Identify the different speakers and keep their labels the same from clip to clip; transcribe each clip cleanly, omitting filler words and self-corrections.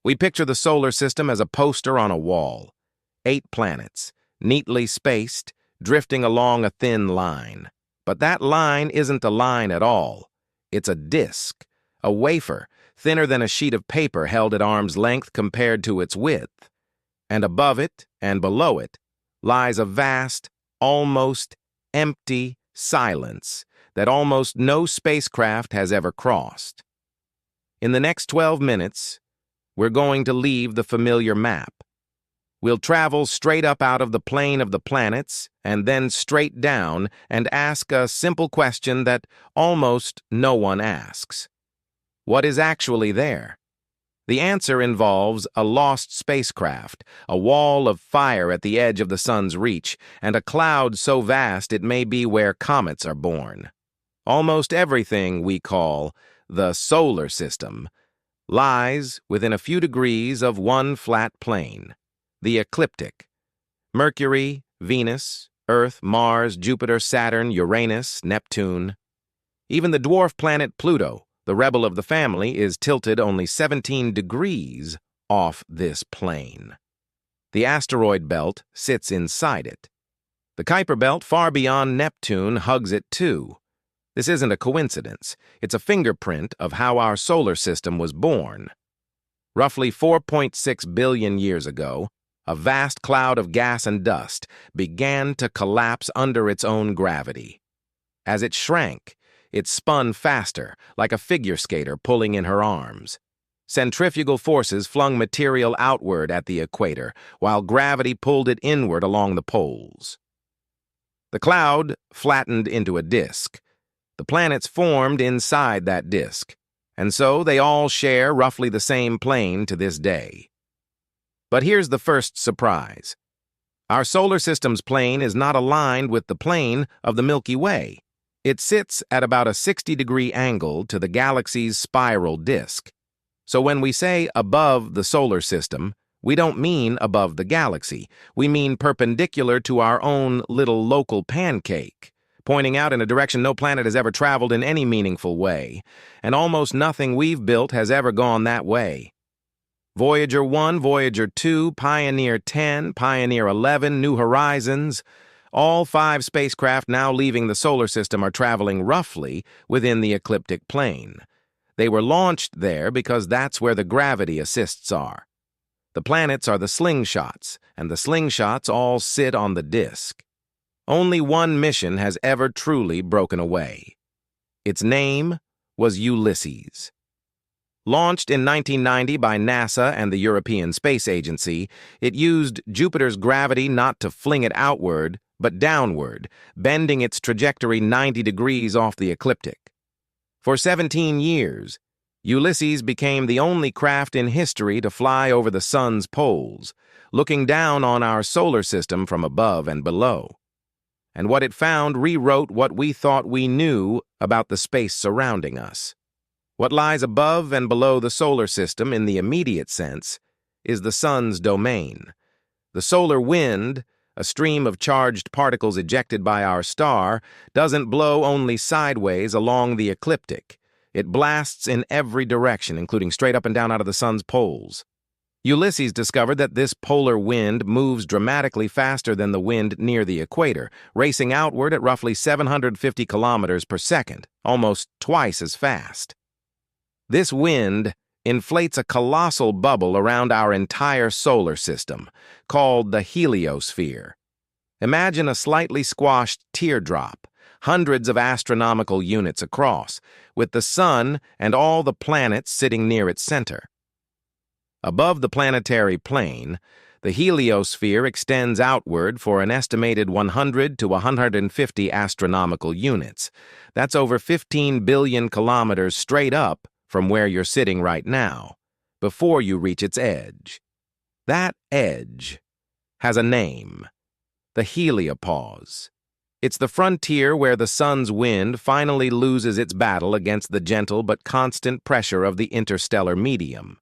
Speaker 1: We picture the solar system as a poster on a wall. 8 planets, neatly spaced, drifting along a thin line. But that line isn't a line at all. It's a disk, a wafer, thinner than a sheet of paper held at arm's length compared to its width. And above it and below it lies a vast, almost empty silence that almost no spacecraft has ever crossed. In the next 12 minutes, we're going to leave the familiar map. We'll travel straight up out of the plane of the planets and then straight down and ask a simple question that almost no one asks. What is actually there? The answer involves a lost spacecraft, a wall of fire at the edge of the sun's reach, and a cloud so vast it may be where comets are born. Almost everything we call the solar system lies within a few degrees of one flat plane, the ecliptic. Mercury, Venus, Earth, Mars, Jupiter, Saturn, Uranus, Neptune. Even the dwarf planet Pluto, the rebel of the family, is tilted only 17 degrees off this plane. The asteroid belt sits inside it. The Kuiper belt far beyond Neptune hugs it too. This isn't a coincidence. It's a fingerprint of how our solar system was born. Roughly 4.6 billion years ago, a vast cloud of gas and dust began to collapse under its own gravity. As it shrank, it spun faster, like a figure skater pulling in her arms. Centrifugal forces flung material outward at the equator, while gravity pulled it inward along the poles. The cloud flattened into a disk. The planets formed inside that disk, and so they all share roughly the same plane to this day. But here's the first surprise. Our solar system's plane is not aligned with the plane of the Milky Way. It sits at about a 60-degree angle to the galaxy's spiral disk. So when we say above the solar system, we don't mean above the galaxy. We mean perpendicular to our own little local pancake, pointing out in a direction no planet has ever traveled in any meaningful way, and almost nothing we've built has ever gone that way. Voyager 1, Voyager 2, Pioneer 10, Pioneer 11, New Horizons, all 5 spacecraft now leaving the solar system are traveling roughly within the ecliptic plane. They were launched there because that's where the gravity assists are. The planets are the slingshots, and the slingshots all sit on the disk. Only one mission has ever truly broken away. Its name was Ulysses. Launched in 1990 by NASA and the European Space Agency, it used Jupiter's gravity not to fling it outward, but downward, bending its trajectory 90 degrees off the ecliptic. For 17 years, Ulysses became the only craft in history to fly over the sun's poles, looking down on our solar system from above and below. And what it found rewrote what we thought we knew about the space surrounding us. What lies above and below the solar system in the immediate sense is the sun's domain. The solar wind, a stream of charged particles ejected by our star, doesn't blow only sideways along the ecliptic. It blasts in every direction, including straight up and down out of the sun's poles. Ulysses discovered that this polar wind moves dramatically faster than the wind near the equator, racing outward at roughly 750 kilometers per second, almost twice as fast. This wind inflates a colossal bubble around our entire solar system, called the heliosphere. Imagine a slightly squashed teardrop, hundreds of astronomical units across, with the sun and all the planets sitting near its center. Above the planetary plane, the heliosphere extends outward for an estimated 100 to 150 astronomical units. That's over 15 billion kilometers straight up from where you're sitting right now, before you reach its edge. That edge has a name, the heliopause. It's the frontier where the sun's wind finally loses its battle against the gentle but constant pressure of the interstellar medium,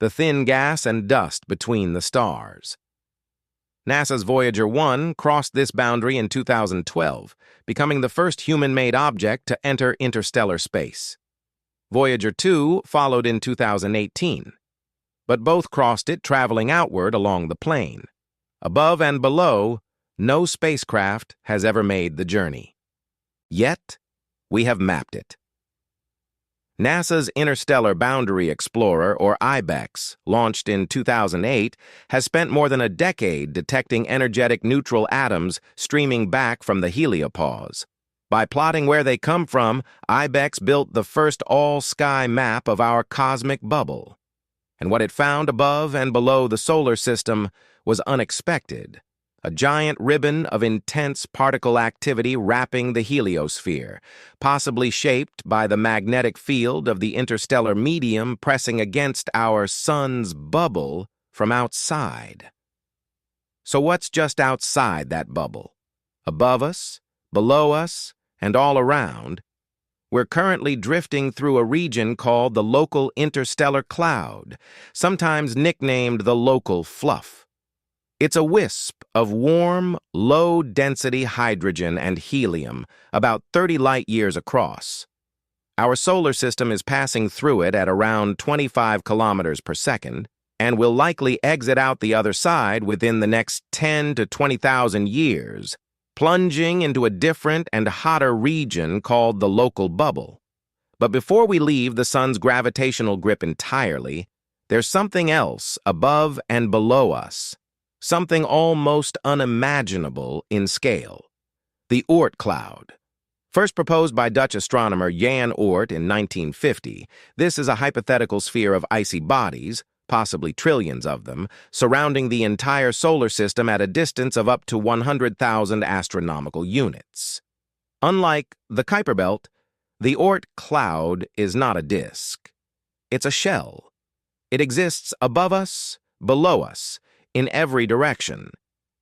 Speaker 1: the thin gas and dust between the stars. NASA's Voyager 1 crossed this boundary in 2012, becoming the first human-made object to enter interstellar space. Voyager 2 followed in 2018. but both crossed it traveling outward along the plane. Above and below, no spacecraft has ever made the journey. Yet, we have mapped it. NASA's Interstellar Boundary Explorer, or IBEX, launched in 2008, has spent more than a decade detecting energetic neutral atoms streaming back from the heliopause. By plotting where they come from, IBEX built the first all-sky map of our cosmic bubble. And what it found above and below the solar system was unexpected. A giant ribbon of intense particle activity wrapping the heliosphere, possibly shaped by the magnetic field of the interstellar medium pressing against our sun's bubble from outside. So what's just outside that bubble? Above us, below us, and all around, we're currently drifting through a region called the Local Interstellar Cloud, sometimes nicknamed the local fluff. It's a wisp of warm, low-density hydrogen and helium, about 30 light-years across. Our solar system is passing through it at around 25 kilometers per second, and will likely exit out the other side within the next 10 to 20,000 years, plunging into a different and hotter region called the local bubble. But before we leave the sun's gravitational grip entirely, there's something else above and below us. Something almost unimaginable in scale. The Oort Cloud. First proposed by Dutch astronomer Jan Oort in 1950, this is a hypothetical sphere of icy bodies, possibly trillions of them, surrounding the entire solar system at a distance of up to 100,000 astronomical units. Unlike the Kuiper Belt, the Oort Cloud is not a disk. It's a shell. It exists above us, below us, in every direction,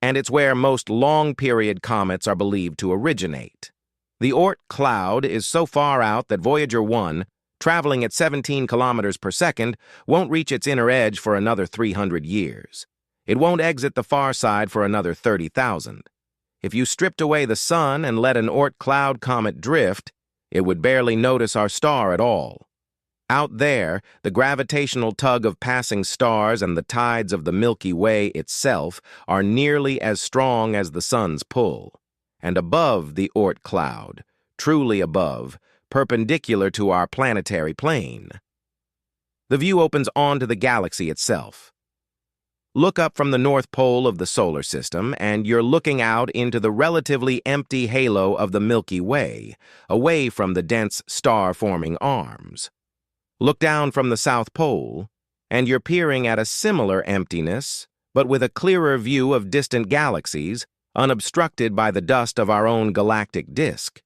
Speaker 1: and it's where most long-period comets are believed to originate. The Oort Cloud is so far out that Voyager 1, traveling at 17 kilometers per second, won't reach its inner edge for another 300 years. It won't exit the far side for another 30,000. If you stripped away the sun and let an Oort Cloud comet drift, it would barely notice our star at all. Out there, the gravitational tug of passing stars and the tides of the Milky Way itself are nearly as strong as the sun's pull. And above the Oort Cloud, truly above, perpendicular to our planetary plane, the view opens onto the galaxy itself. Look up from the North Pole of the solar system, and you're looking out into the relatively empty halo of the Milky Way, away from the dense star-forming arms. Look down from the South Pole, and you're peering at a similar emptiness, but with a clearer view of distant galaxies, unobstructed by the dust of our own galactic disk.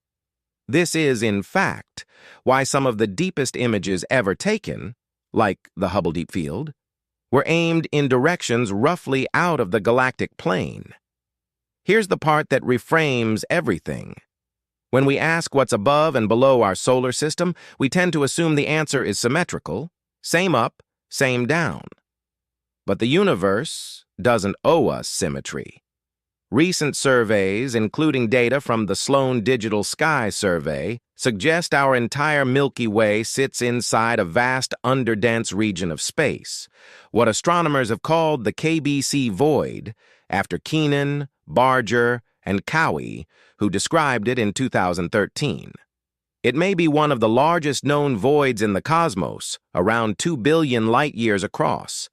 Speaker 1: This is, in fact, why some of the deepest images ever taken, like the Hubble Deep Field, were aimed in directions roughly out of the galactic plane. Here's the part that reframes everything. When we ask what's above and below our solar system, we tend to assume the answer is symmetrical, same up, same down. But the universe doesn't owe us symmetry. Recent surveys, including data from the Sloan Digital Sky Survey, suggest our entire Milky Way sits inside a vast underdense region of space, what astronomers have called the KBC void, after Keenan, Barger, and Cowie, who described it in 2013. It may be one of the largest known voids in the cosmos, around 2 billion light-years across,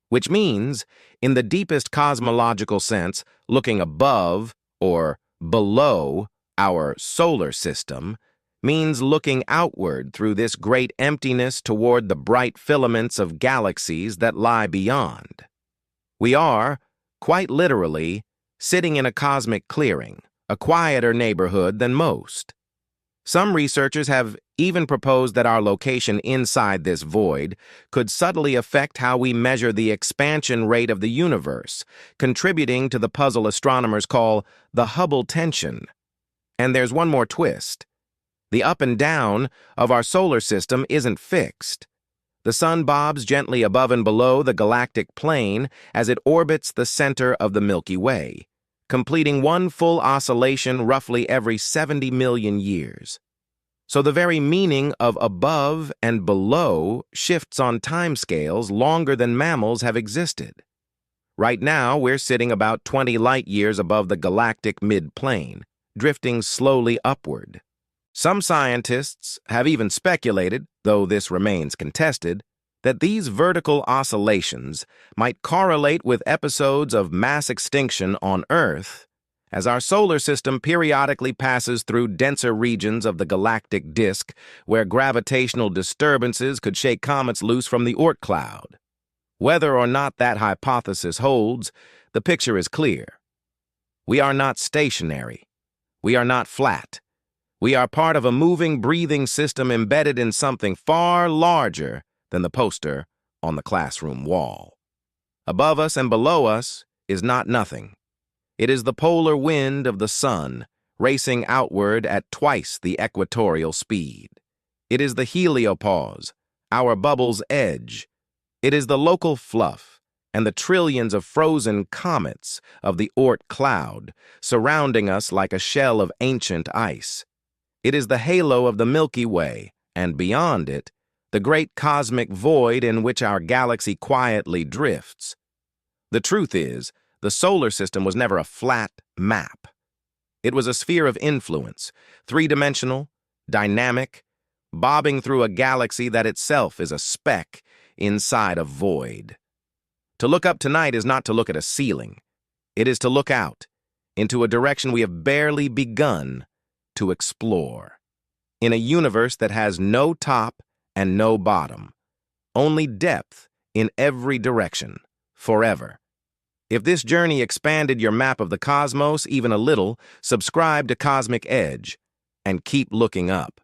Speaker 1: which means, in the deepest cosmological sense, looking above or below our solar system means looking outward through this great emptiness toward the bright filaments of galaxies that lie beyond. We are, quite literally, sitting in a cosmic clearing, a quieter neighborhood than most. Some researchers have even proposed that our location inside this void could subtly affect how we measure the expansion rate of the universe, contributing to the puzzle astronomers call the Hubble tension. And there's one more twist. The up and down of our solar system isn't fixed. The sun bobs gently above and below the galactic plane as it orbits the center of the Milky Way, completing one full oscillation roughly every 70 million years. So the very meaning of above and below shifts on timescales longer than mammals have existed. Right now, we're sitting about 20 light-years above the galactic mid-plane, drifting slowly upward. Some scientists have even speculated, though this remains contested, that these vertical oscillations might correlate with episodes of mass extinction on Earth as our solar system periodically passes through denser regions of the galactic disk where gravitational disturbances could shake comets loose from the Oort Cloud. Whether or not that hypothesis holds, the picture is clear. We are not stationary. We are not flat. We are part of a moving, breathing system embedded in something far larger than the poster on the classroom wall. Above us and below us is not nothing. It is the polar wind of the sun, racing outward at twice the equatorial speed. It is the heliopause, our bubble's edge. It is the local fluff and the trillions of frozen comets of the Oort Cloud surrounding us like a shell of ancient ice. It is the halo of the Milky Way, and beyond it, the great cosmic void in which our galaxy quietly drifts. The truth is, the solar system was never a flat map. It was a sphere of influence, three-dimensional, dynamic, bobbing through a galaxy that itself is a speck inside a void. To look up tonight is not to look at a ceiling. It is to look out into a direction we have barely begun to explore. In a universe that has no top and no bottom, only depth in every direction, forever. If this journey expanded your map of the cosmos even a little, subscribe to Cosmic Edge and keep looking up.